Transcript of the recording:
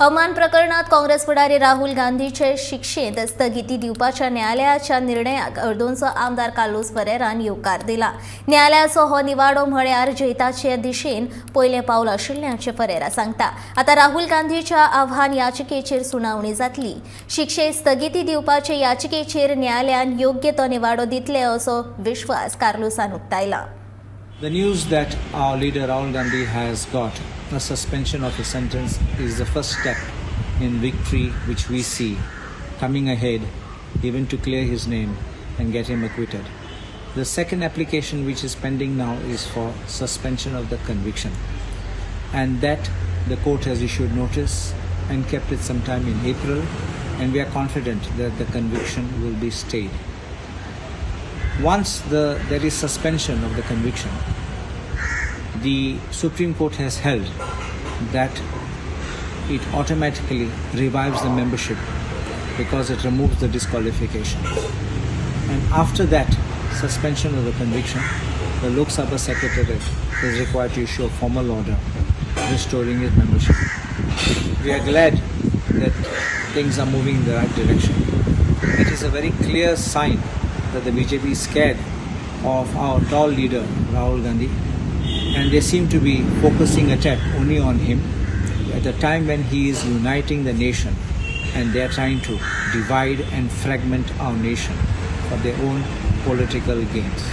अवमान प्रकरणात काँग्रेस फुडारी राहुल गांधीचे शिक्षेत स्थगिती दिवपाच्या न्यायालयाच्या निर्णयाक अर्दोंचो आमदार कार्लोस फरेरान येवकार दिला। न्यायालयाचो हो निवाडो म्हळ्यार जैताचे दिशेन पयलें पावल आशिल्ल्याचें फरेरा सांगता। आता राहुल गांधीच्या आव्हान याचिकेचेर सुनावणी जातली। शिक्षेक स्थगिती दिवपाचे याचिकेचेर न्यायालयान योग्य तो निवाडो दितले असो विश्वास कार्लोसान उक्तायला। The news that our leader Rahul Gandhi has got a suspension of his sentence is the first step in victory which we see coming ahead, even to clear his name and get him acquitted. The second application which is pending now is for suspension of the conviction, and that the court has issued notice and kept it sometime in April, and we are confident that the conviction will be stayed. Once there is suspension of the conviction, the Supreme Court has held that it automatically revives the membership because it removes the disqualification. And after that suspension of the conviction, the Lok Sabha Secretariat is required to issue a formal order restoring his membership. We are glad that things are moving in the right direction. It is a very clear sign that the BJP is scared of our tall leader Rahul Gandhi, and they seem to be focusing attack only on him at a time when he is uniting the nation, and they are trying to divide and fragment our nation for their own political gains.